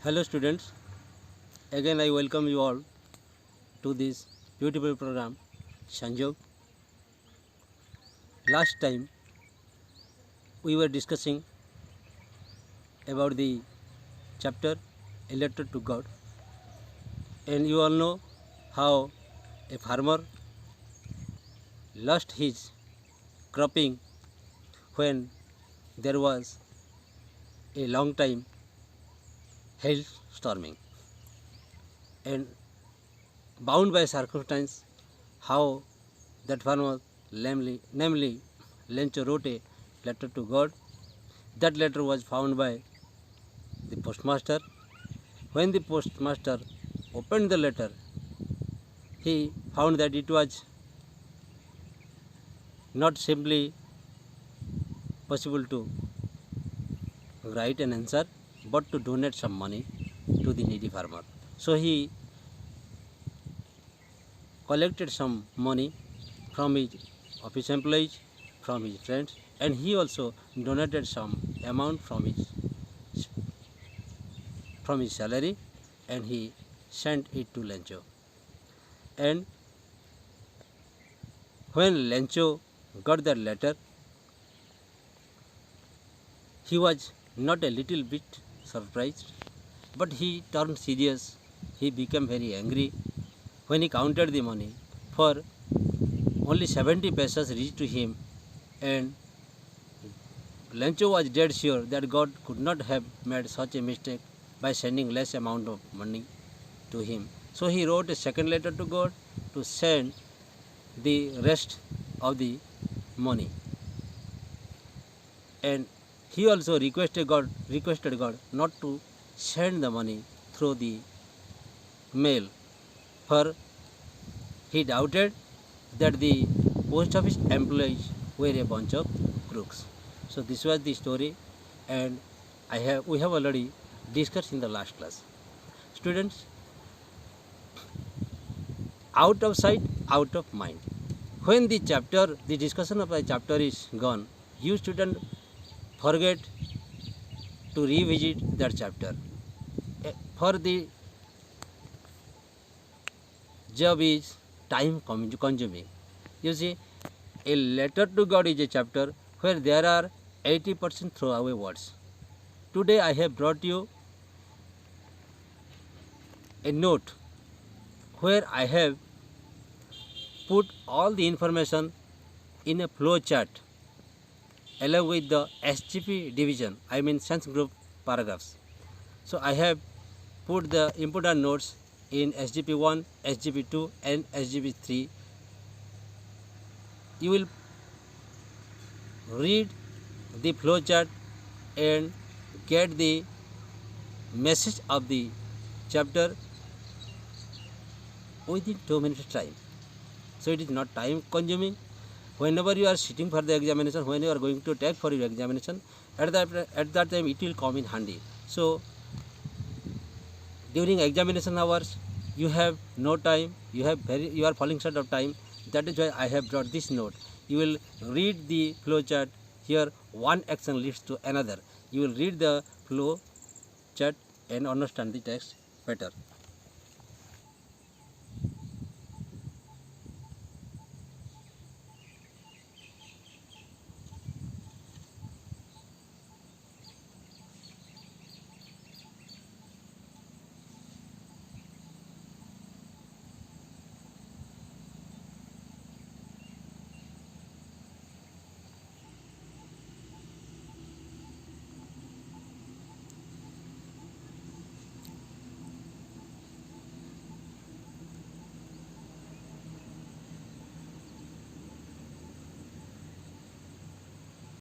Hello students, again I welcome you all to this beautiful program Sanjog. Last time we were discussing about the chapter A Letter to God, and you all know how a farmer lost his cropping when there was a long time hail storming, and bound by circumstance how that farmer namely Lencho wrote a letter to God. That letter was found by the postmaster. When the postmaster opened the letter, he found that it was not simply possible to write an answer, but to donate some money to the needy farmer. So he collected some money from his office employees, from his friends, and he also donated some amount from his salary, and he sent it to Lencho. And when Lencho got that letter, he was not a little bit surprised, but he turned serious. He became very angry when he counted the money. For only 70 pesos reached to him, and Lencho was dead sure that God could not have made such a mistake by sending less amount of money to him. So he wrote a second letter to God to send the rest of the money, and he also requested God not to send the money through the mail, for he doubted that the post office employees were a bunch of crooks. So this was the story, and we have already discussed in the last class. Students, out of sight, out of mind. When the discussion of the chapter is gone, you student forget to revisit that chapter. For the job is time consuming. You see, a letter to God is a chapter where there are 80% throwaway words. Today I have brought you a note where I have put all the information in a flow chart along with the SGP division, I mean sense group paragraphs. So I have put the important notes in SGP 1, SGP 2 and SGP 3. You will read the flow chart and get the message of the chapter within 2 minutes time. So it is not time consuming. Whenever you are sitting for the examination, when you are going to take for your examination, at that time it will come in handy. So during examination hours you have no time, you are falling short of time. That is why I have brought this note. You will read the flow chart. Here one action leads to another. You will read the flow chart and understand the text better.